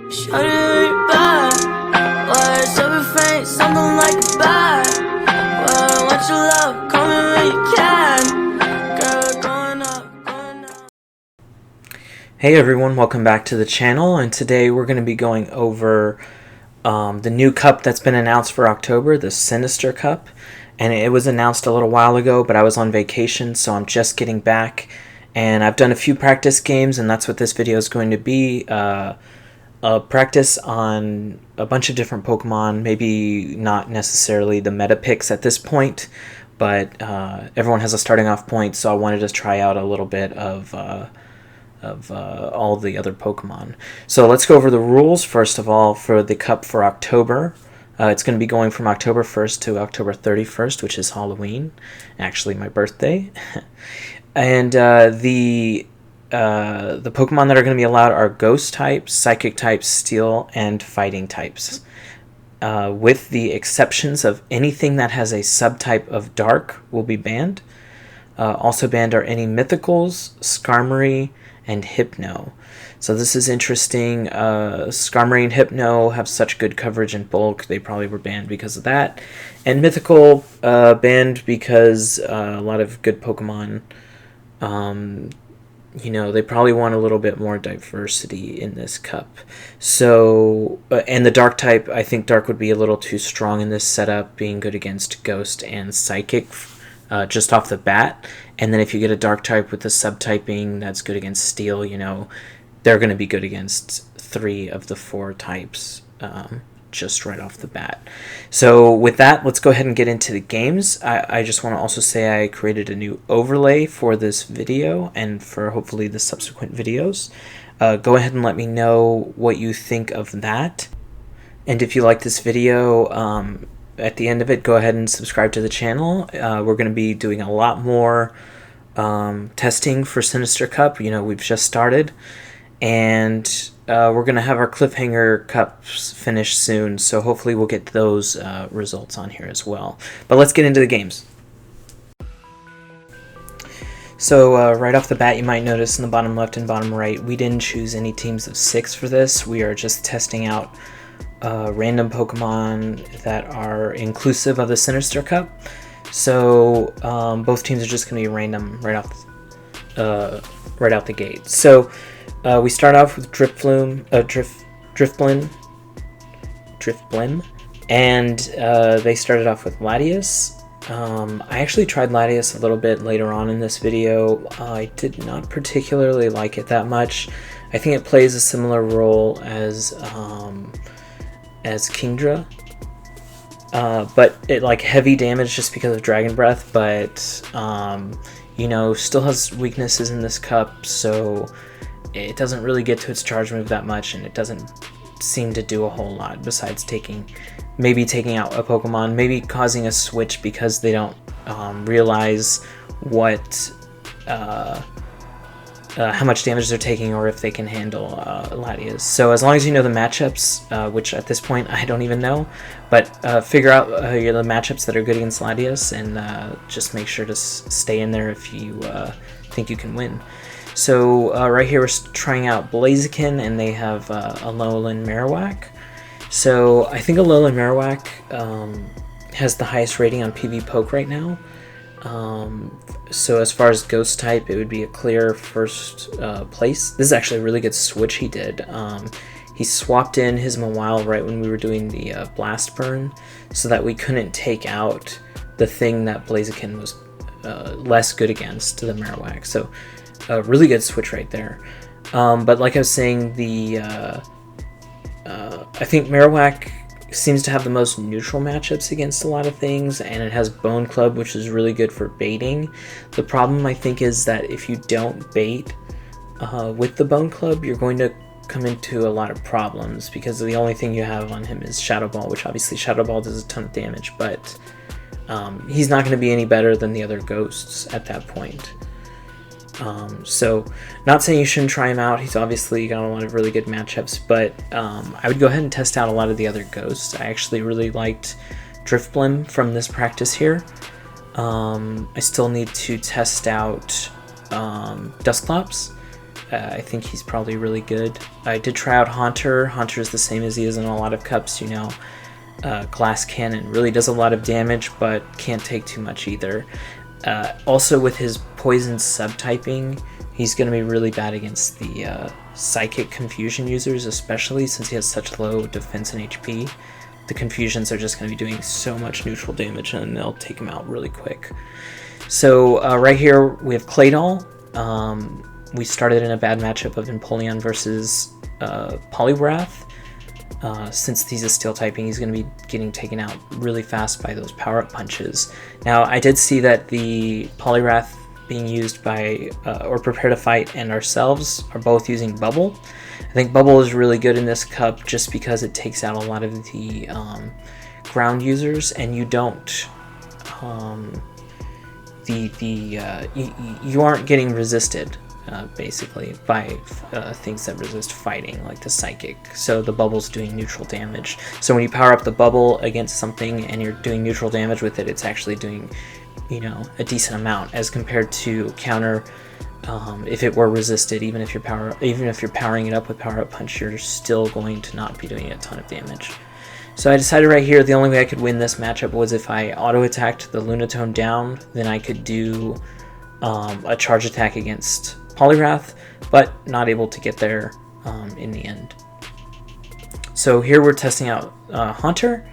Shawty really bad. Words of a faint, something like a bad. Well, I want your love, call me when you can. Girl, going up, going up. Hey everyone, welcome back to the channel, and today we're going to be going over the new cup that's been announced for October, the Sinister Cup. And it was announced a little while ago, but I was on vacation, so I'm just getting back. And I've done a few practice games, and that's what this video is going to be. A practice on a bunch of different Pokemon, maybe not necessarily the meta picks at this point, but everyone has a starting off point, so I wanted to try out a little bit of all the other Pokemon. So let's go over the rules, first of all, for the cup for October. It's going to be going from October 1st to October 31st, which is Halloween, actually my birthday. And the Pokemon that are going to be allowed are Ghost types, Psychic types, Steel, and Fighting types. With the exceptions of anything that has a subtype of Dark will be banned. Also banned are any Mythicals, Skarmory, and Hypno. So this is interesting. Skarmory and Hypno have such good coverage in bulk, they probably were banned because of that. And Mythical banned because a lot of good Pokemon, they probably want a little bit more diversity in this cup. So, and the Dark type, I think Dark would be a little too strong in this setup, being good against Ghost and Psychic just off the bat. And then if you get a Dark type with the subtyping that's good against Steel, they're going to be good against 3 of the 4 types just right off the bat. So with that, let's go ahead and get into the games. I just want to also say I created a new overlay for this video and for hopefully the subsequent videos. Go ahead and let me know what you think of that. And if you like this video, at the end of it, go ahead and subscribe to the channel. We're going to be doing a lot more testing for Sinister Cup. We've just started. And we're going to have our cliffhanger cups finished soon, so hopefully we'll get those results on here as well. But let's get into the games. So right off the bat, you might notice in the bottom left and bottom right, we didn't choose any teams of 6 for this. We are just testing out random Pokemon that are inclusive of the Sinister Cup. So both teams are just going to be random right out the gate. So we start off with Drifblim, and they started off with Latias. I actually tried Latias a little bit later on in this video. I did not particularly like it that much. I think it plays a similar role as Kingdra, but it like heavy damage just because of Dragon Breath, but still has weaknesses in this cup, so it doesn't really get to its charge move that much, and it doesn't seem to do a whole lot besides maybe taking out a Pokemon, maybe causing a switch because they don't realize what how much damage they're taking, or if they can handle Latias. So as long as you know the matchups, which at this point I don't even know, but figure out the matchups that are good against Latias, and just make sure to stay in there if you think you can win. So right here we're trying out Blaziken, and they have Alolan Marowak. So I think Alolan Marowak has the highest rating on PV Poke right now. So as far as Ghost type, it would be a clear first place. This is actually a really good switch he did. He swapped in his Mawile right when we were doing the Blast Burn, so that we couldn't take out the thing that Blaziken was less good against, the Marowak. So a really good switch right there. But like I was saying, I think Marowak seems to have the most neutral matchups against a lot of things, and it has Bone Club, which is really good for baiting. The problem, I think, is that if you don't bait with the Bone Club, you're going to come into a lot of problems, because the only thing you have on him is Shadow Ball, which obviously Shadow Ball does a ton of damage, but he's not going to be any better than the other Ghosts at that point. So not saying you shouldn't try him out, he's obviously got a lot of really good matchups, but I would go ahead and test out a lot of the other Ghosts. I actually really liked Drifblim from this practice here. I still need to test out Dusclops, I think he's probably really good. I did try out Haunter. Haunter is the same as he is in a lot of cups, you know. Glass Cannon really does a lot of damage, but can't take too much either. Also, with his poison subtyping, he's going to be really bad against the Psychic Confusion users, especially since he has such low defense and HP. The Confusions are just going to be doing so much neutral damage, and they'll take him out really quick. So right here we have Claydol. We started in a bad matchup of Empoleon versus Poliwrath. Since he's a steel typing, he's going to be getting taken out really fast by those power-up punches. Now, I did see that the Poliwrath being used by or Prepare to Fight and ourselves are both using Bubble. I think Bubble is really good in this cup just because it takes out a lot of the ground users, and you don't you aren't getting resisted. Basically by things that resist fighting, like the Psychic. So the Bubble's doing neutral damage. So when you power up the Bubble against something and you're doing neutral damage with it, it's actually doing, you know, a decent amount as compared to counter. If it were resisted, even if you're powering it up with Power Up Punch, you're still going to not be doing a ton of damage. So I decided right here the only way I could win this matchup was if I auto attacked the Lunatone down, then I could do a charge attack against Poliwrath, but not able to get there in the end. So here we're testing out Haunter,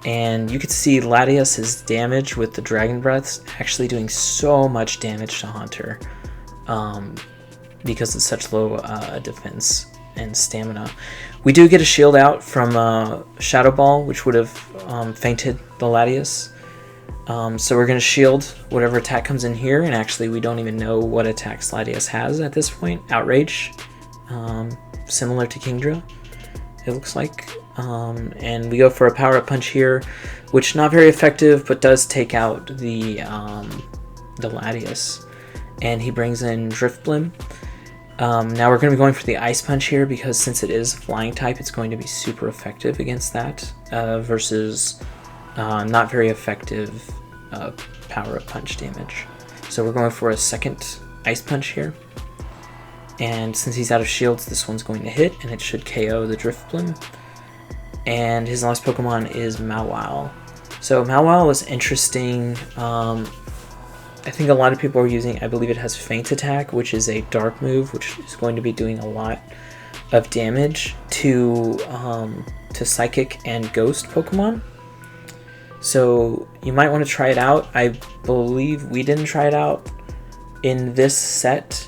and you can see Latias's damage with the Dragon Breaths actually doing so much damage to Haunter because it's such low defense and stamina. We do get a shield out from Shadow Ball, which would have fainted the Latias. So we're going to shield whatever attack comes in here, and actually we don't even know what attacks Latias has at this point. Outrage, similar to Kingdra, it looks like. And we go for a Power Up Punch here, which not very effective, but does take out the Latias. And he brings in Driftblim. Now we're going to be going for the Ice Punch here, because since it is Flying type, it's going to be super effective against that, versus not very effective Power Up Punch damage. So we're going for a second Ice Punch here. And since he's out of shields, this one's going to hit, and it should KO the Driftblim. And his last Pokemon is Mawile. So Mawile is interesting. I think a lot of people are using, I believe it has Feint Attack, which is a dark move, which is going to be doing a lot of damage to Psychic and Ghost Pokemon. So you might want to try it out. I believe we didn't try it out in this set.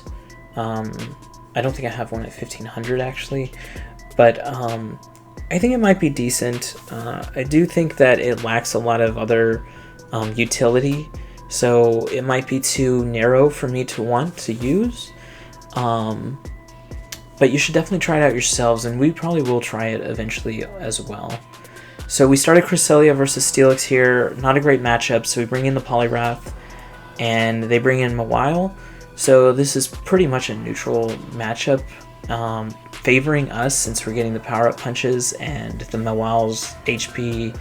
I don't think I have one at 1500 actually, but I think it might be decent. I do think that it lacks a lot of other utility, so it might be too narrow for me to want to use. But you should definitely try it out yourselves, and we probably will try it eventually as well. So we started Cresselia versus Steelix here. Not a great matchup, so we bring in the Poliwrath, and they bring in Mawile. So this is pretty much a neutral matchup, favoring us since we're getting the power-up punches, and the Mawile's HP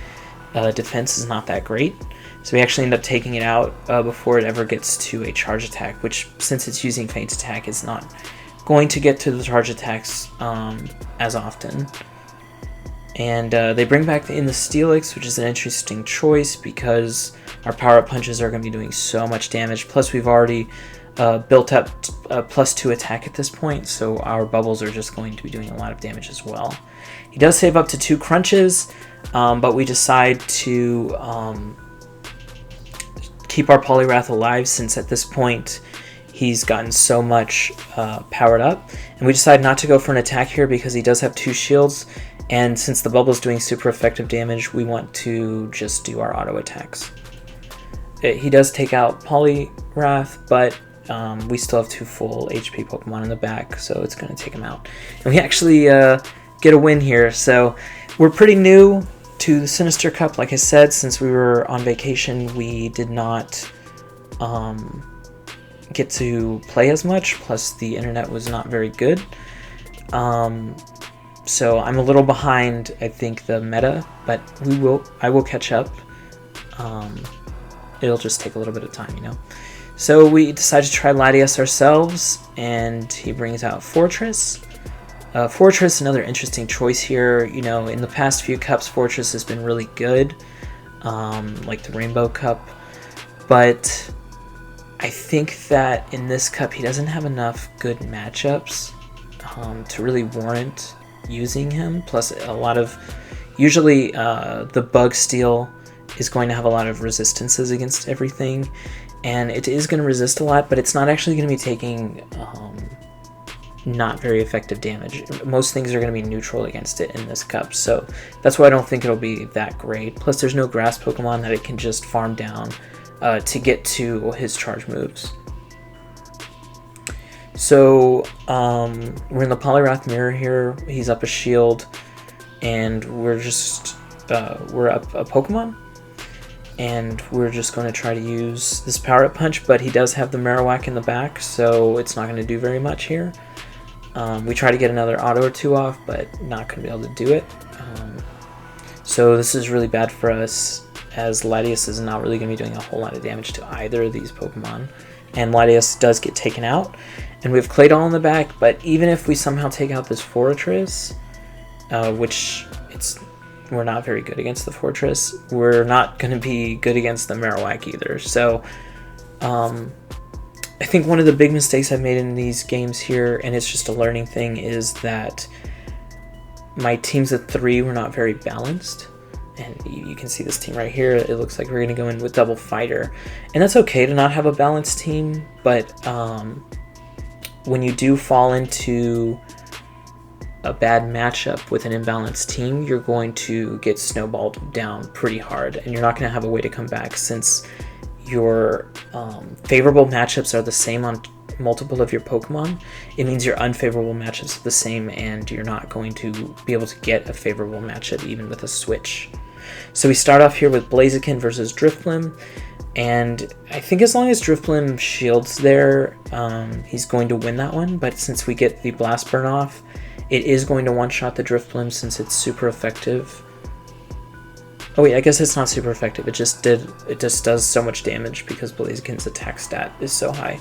defense is not that great. So we actually end up taking it out before it ever gets to a charge attack, which, since it's using Feint Attack, is not going to get to the charge attacks as often. And they bring back in the Steelix, which is an interesting choice because our power-up punches are going to be doing so much damage. Plus, we've already built up a +2 attack at this point, so our bubbles are just going to be doing a lot of damage as well. He does save up to 2 crunches, but we decide to keep our Poliwrath alive since at this point he's gotten so much powered up. And we decide not to go for an attack here because he does have 2 shields. And since the bubble's doing super effective damage, we want to just do our auto attacks. He does take out Poliwrath, but we still have 2 full HP Pokemon in the back, so it's going to take him out. And we actually get a win here. So we're pretty new to the Sinister Cup. Like I said, since we were on vacation, we did not get to play as much, plus the internet was not very good. So I'm a little behind, I think, the meta, but I will catch up. It'll just take a little bit of time, you know. So we decided to try Latias ourselves, and he brings out Fortress. Fortress, another interesting choice here. You know, in the past few cups, Fortress has been really good, like the Rainbow Cup, but I think that in this cup he doesn't have enough good matchups to really warrant using him. Plus, a lot of usually the Bug Steel is going to have a lot of resistances against everything, and it is going to resist a lot, but it's not actually going to be taking not very effective damage. Most things are going to be neutral against it in this cup, so that's why I don't think it'll be that great. Plus, there's no grass Pokemon that it can just farm down to get to his charge moves. So we're in the Poliwrath Mirror here. He's up a shield, and we're up a Pokemon, and we're just going to try to use this Power Up Punch, but he does have the Marowak in the back, so it's not going to do very much here. We try to get another auto or two off, but not going to be able to do it. So this is really bad for us, as Latias is not really going to be doing a whole lot of damage to either of these Pokemon. And Latias does get taken out. And we have Claydol in the back, but even if we somehow take out this Fortress, which we're not very good against the Fortress, we're not going to be good against the Marowak either. So I think one of the big mistakes I've made in these games here, and it's just a learning thing, is that my teams of 3 were not very balanced. And you can see this team right here. It looks like we're going to go in with Double Fighter. And that's okay to not have a balanced team, but when you do fall into a bad matchup with an imbalanced team, you're going to get snowballed down pretty hard, and you're not going to have a way to come back, since your favorable matchups are the same on multiple of your Pokemon. It means your unfavorable matchups are the same, and you're not going to be able to get a favorable matchup even with a switch. So we start off here with Blaziken versus Drifblim, and I think as long as Drifblim shields there, he's going to win that one, but since we get the Blast Burn off, it is going to one-shot the Drifblim since it's super effective. Oh wait, I guess it's not super effective, it just does so much damage because Blaziken's attack stat is so high.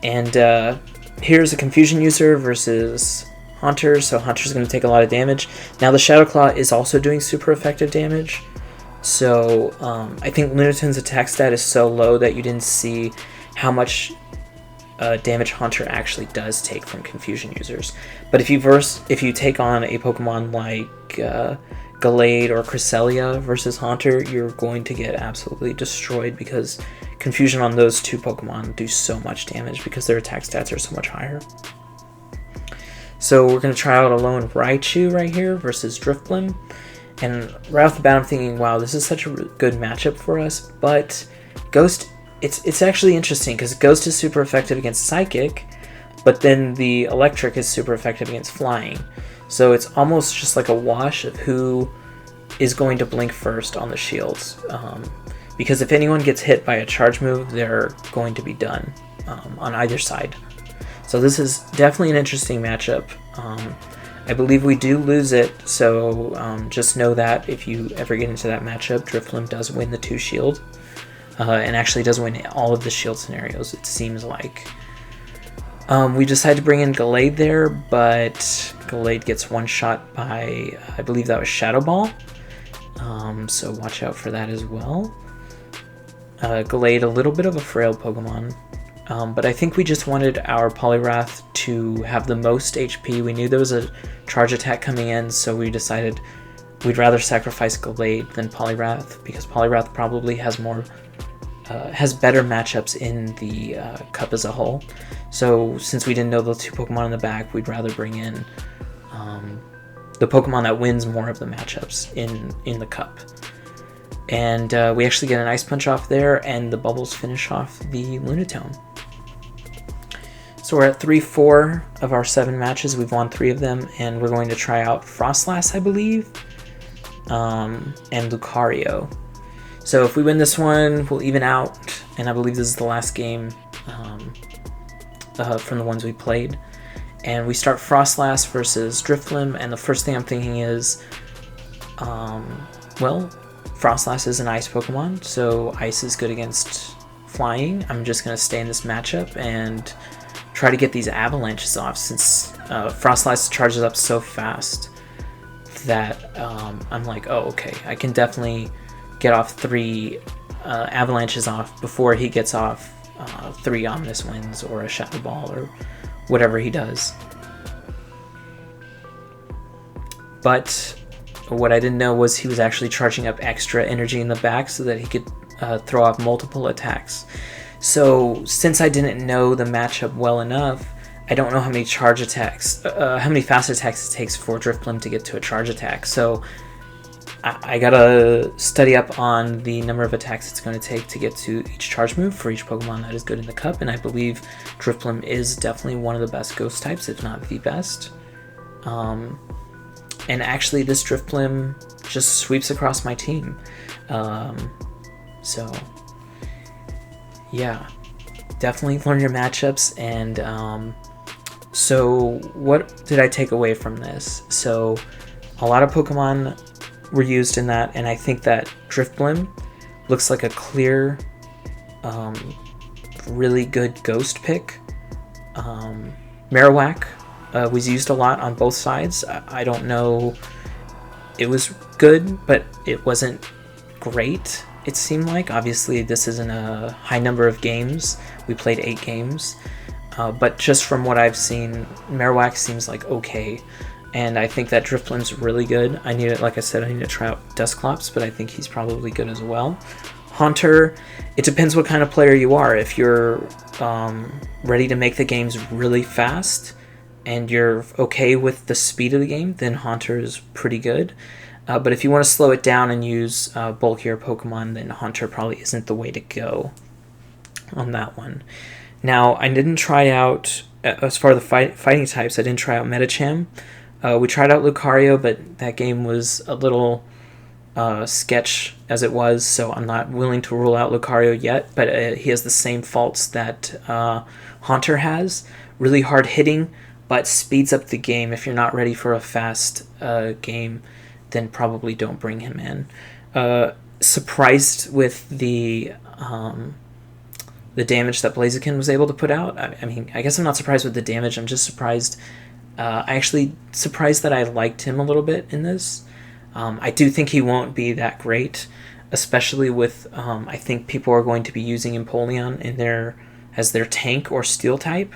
And here's a Confusion user versus Haunter, so Haunter's going to take a lot of damage. Now the Shadow Claw is also doing super effective damage, so I think Lunaton's attack stat is so low that you didn't see how much damage Haunter actually does take from Confusion users. But if you take on a Pokemon like Gallade or Cresselia versus Haunter, you're going to get absolutely destroyed because Confusion on those two Pokemon do so much damage because their attack stats are so much higher. So we're going to try out a lone Raichu right here versus Drifblim. And right off the bat I'm thinking, wow, this is such a good matchup for us, but Ghost, it's actually interesting because Ghost is super effective against Psychic, but then the Electric is super effective against Flying. So it's almost just like a wash of who is going to blink first on the shields. Because if anyone gets hit by a charge move, they're going to be done on either side. So this is definitely an interesting matchup. I believe we do lose it, so just know that if you ever get into that matchup, Drifblim does win the 2 shield. And actually does win all of the shield scenarios, it seems like. We decided to bring in Gallade there, but Gallade gets one shot by, I believe that was Shadow Ball. So watch out for that as well. Gallade, a little bit of a frail Pokemon. But I think we just wanted our Poliwrath to have the most HP. We knew there was a charge attack coming in, so we decided we'd rather sacrifice Gallade than Poliwrath, because Poliwrath probably has better matchups in the cup as a whole. So since we didn't know the 2 Pokemon in the back, we'd rather bring in the Pokemon that wins more of the matchups in the cup. And we actually get an Ice Punch off there, and the bubbles finish off the Lunatone. So we're at 3-4 of our 7 matches. We've won 3 of them, and we're going to try out Frostlass, I believe, and Lucario. So if we win this one, we'll even out, and I believe this is the last game from the ones we played. And we start Frostlass versus Drifblim, and the first thing I'm thinking is, well, Frostlass is an ice Pokemon, so ice is good against flying. I'm just going to stay in this matchup and try to get these avalanches off, since Frostlass charges up so fast that I'm like, oh, okay, I can definitely get off 3 avalanches off before he gets off 3 Ominous Winds or a Shadow Ball or whatever he does. But what I didn't know was he was actually charging up extra energy in the back so that he could throw off multiple attacks. So since I didn't know the matchup well enough, I don't know how many charge attacks, how many fast attacks it takes for Drifblim to get to a charge attack. So I gotta study up on the number of attacks it's going to take to get to each charge move for each Pokemon that is good in the cup, and I believe Drifblim is definitely one of the best ghost types, if not the best. And actually this Drifblim just sweeps across my team. So yeah, definitely learn your matchups. And so what did I take away from this? So a lot of Pokemon were used in that, and I think that Drifblim looks like a clear, really good ghost pick. Marowak was used a lot on both sides. I don't know, it was good, but it wasn't great, it seemed like. Obviously this isn't a high number of games, we played 8 games, but just from what I've seen, Marowak seems like okay. And I think that Drifblim's really good. I need it, like I said, I need to try out Dusclops, but I think he's probably good as well. Haunter, it depends what kind of player you are. If you're ready to make the games really fast and you're okay with the speed of the game, then Haunter is pretty good. But if you want to slow it down and use bulkier Pokemon, then Haunter probably isn't the way to go on that one. Now, I didn't try out, as far as the fighting types, I didn't try out Medicham. We tried out Lucario, but that game was a little sketch as it was, so I'm not willing to rule out Lucario yet, but he has the same faults that Haunter has. Really hard hitting, but speeds up the game. If you're not ready for a fast game, then probably don't bring him in. Surprised with the damage that Blaziken was able to put out. I mean, I guess I'm not surprised with the damage, I'm just surprised. I actually surprised that I liked him a little bit in this. I do think he won't be that great, especially with, I think people are going to be using Empoleon as their tank or steel type,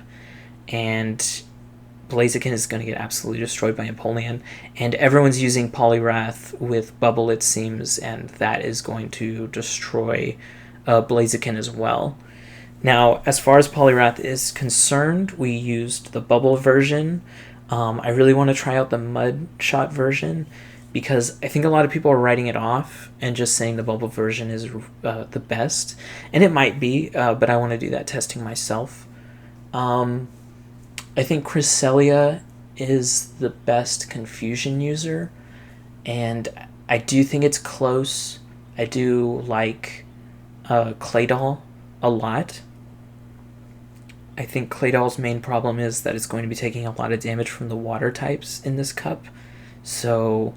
and Blaziken is going to get absolutely destroyed by Empoleon, and everyone's using Poliwrath with Bubble, it seems, and that is going to destroy Blaziken as well. Now, as far as Poliwrath is concerned, we used the Bubble version. I really want to try out the Mud Shot version, because I think a lot of people are writing it off and just saying the Bubble version is the best. And it might be, but I want to do that testing myself. I think Cresselia is the best Confusion user, and I do think it's close. I do like Claydol a lot. I think Claydol's main problem is that it's going to be taking a lot of damage from the water types in this cup. So,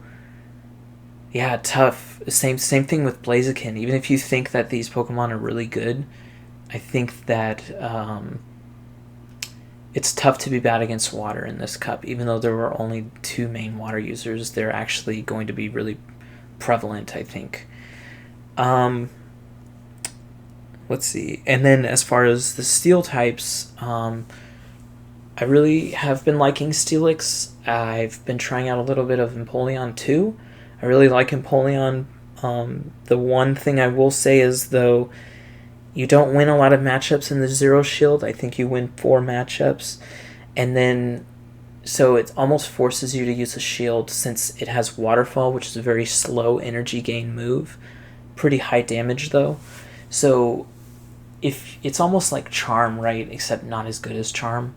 yeah, tough. Same thing with Blaziken. Even if you think that these Pokemon are really good, I think that it's tough to be bad against water in this cup. Even though there were only 2 main water users, they're actually going to be really prevalent, I think. Let's see. And then as far as the steel types, I really have been liking Steelix. I've been trying out a little bit of Empoleon too. I really like Empoleon. The one thing I will say is, though, you don't win a lot of matchups in the Zero Shield. I think you win 4 matchups. And then, so it almost forces you to use a shield, since it has Waterfall, which is a very slow energy gain move. Pretty high damage, though. So if it's almost like Charm, right? Except not as good as Charm.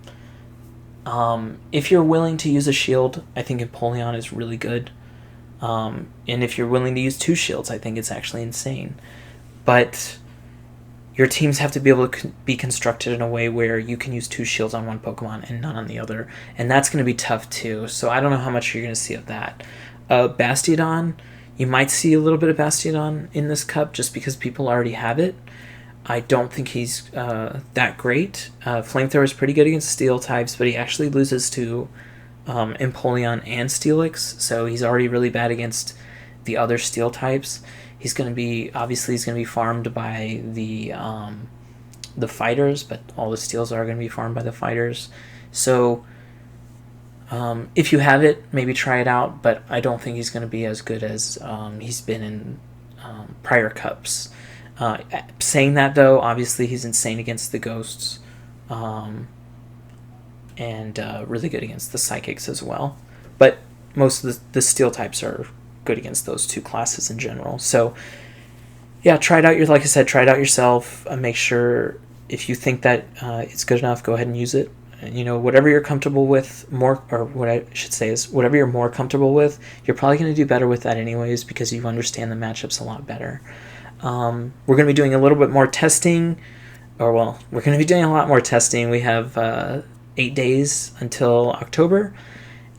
If you're willing to use a shield, I think Empoleon is really good. And if you're willing to use 2 shields, I think it's actually insane. But your teams have to be able to be constructed in a way where you can use 2 shields on one Pokemon and none on the other. And that's going to be tough too. So I don't know how much you're going to see of that. Bastiodon, you might see a little bit of Bastiodon in this cup just because people already have it. I don't think he's that great. Flamethrower is pretty good against steel types, but he actually loses to Empoleon and Steelix, so he's already really bad against the other steel types. He's going to be farmed by the fighters, but all the steels are going to be farmed by the fighters. So if you have it, maybe try it out, but I don't think he's going to be as good as he's been in prior cups. Saying that, though, obviously he's insane against the ghosts, and really good against the psychics as well. But most of the steel types are good against those two classes in general. So yeah, try it out. Like I said, try it out yourself. Make sure if you think that it's good enough, go ahead and use it. And, whatever you're comfortable with what I should say is whatever you're more comfortable with, you're probably going to do better with that anyways, because you understand the matchups a lot better. We're going to be doing a little bit more testing, we're going to be doing a lot more testing. We have 8 days until October,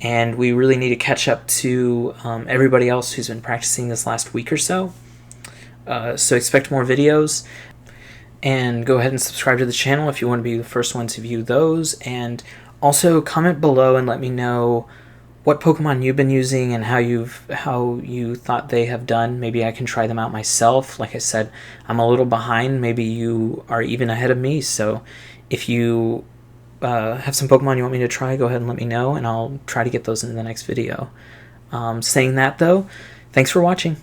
and we really need to catch up to everybody else who's been practicing this last week or so. So expect more videos, and go ahead and subscribe to the channel if you want to be the first one to view those. And also comment below and let me know what Pokemon you've been using and how you thought they have done. Maybe I can try them out myself. Like I said, I'm a little behind. Maybe you are even ahead of me. So if you have some Pokemon you want me to try, go ahead and let me know, and I'll try to get those in the next video. Saying that, though, thanks for watching.